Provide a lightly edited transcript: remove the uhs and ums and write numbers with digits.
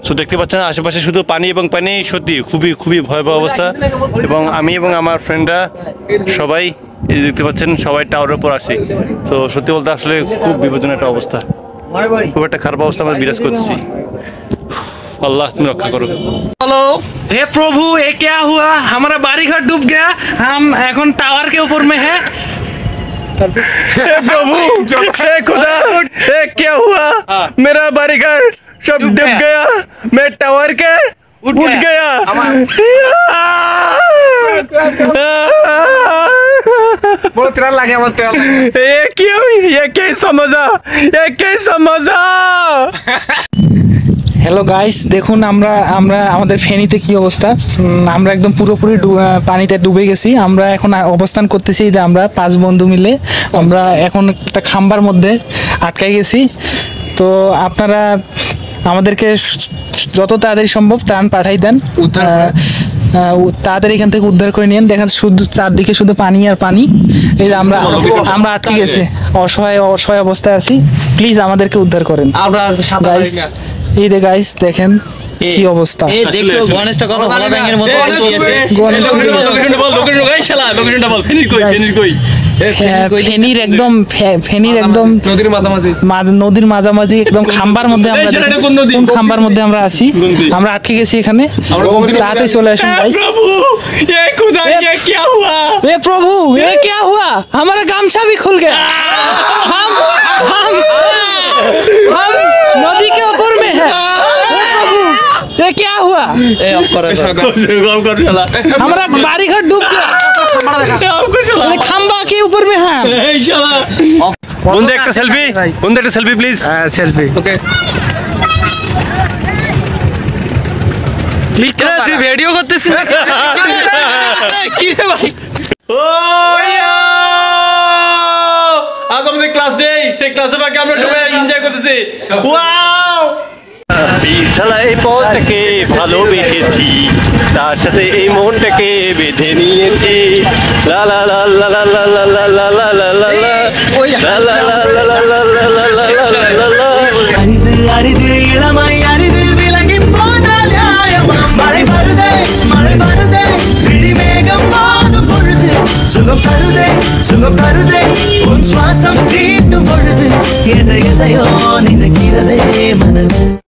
So দেখতে পাচ্ছেন আশেপাশে শুধু পানি এবং পানি, সত্যি খুবই খুবই ভয়াবহ অবস্থা। এবং আমি এবং আমার ফ্রেন্ডরা সবাই এই দেখতে পাচ্ছেন সবাই টাওয়ারের উপর আছি। তো সত্যি বলতে আসলে খুব বিপজ্জনক একটা অবস্থা, খুব একটা খারাপ অবস্থা আমরা বিরাজ করতেছি। अल्लाह तुम रक्षा करो। हेलो, हे प्रभु ये क्या हुआ? हमारा बाड़ी घर डूब गया, हम এখন टावर के ऊपर में है। हे प्रभु, हे खुदा, ये क्या हुआ? मेरा बाड़ी घर सब डूब गया, मैं टावर के उठ गया। बहुत तेरा लगे बहुत तेरा। ये क्यों? ये कैसा मजा? ये कैसा मजा? হ্যালো গাইস, দেখুন আমরা আমাদের ফেনীতে কি অবস্থা। আমরা একদম পুরোপুরি পানিতে ডুবে গেছি। আমরা এখন অবস্থান করতেছি যে আমরা 5 বন্ধু মিলে আমরা এখন একটা খাম্বার মধ্যে আটকাই গেছি। তো আপনারা আমাদেরকে যত তাড়াতাড়ি সম্ভব ত্রাণ পাঠাই দেন, তাড়াতাড়ি এখান থেকে উদ্ধার করে নিন। দেখেন শুধু চারদিকে শুধু পানি আর পানি। এই যে আমরা আটকে গেছি, অসহায় অবস্থায় আছি। প্লিজ আমাদেরকে উদ্ধার করেন। এই যে গাইস দেখেন কি অবস্থা। এই দেখো গণেশটা কত ভালো ব্যাঙের মতো বসিয়েছে। ফেনীর একদম নদীর মাঝামাঝি একদম খাম্বার মধ্যে আমরা, কোন খাম্বার মধ্যে আমরা আছি, আমরা আটকে গেছি এখানে। তাড়াতাড়ি চলে আসুন গাইস। এ প্রভু এ क्या हुआ? हमारा गामछा भी खुल गया। हम नदी के ऊपर में है। ये क्या हुआ? हमारा बाड़ी घर डूब गया, खंबा के ऊपर में है। बंदे एक सेल्फी, बंदे एक selfie please. Selfie okay click कर। তুই ভিডিও করতেছিস কি রে ভাই? ও ইয়া, আজ আমাদের ক্লাস ডে, সেই ক্লাসে বাকি আমরা সবাই এনজয় করতেছি। ওয়াও, বিছানা এই পথটাকে ভালোবেসেছি, তার সাথে এই মনটাকে বেঁধে নিয়েছি। লা লা লা লা লা লা লা লা লা লা লা লা লা লা লা লা লা লা। அரிது அரிது இளமை அரிது விலகி போனாலும் மழை வருதே விழி மேகம் மாதும் பொழுது சுகம் தருதே உன் சுவாசம் தீட்டும் பொழுது எதையோ நினைக்கிறதே மனது.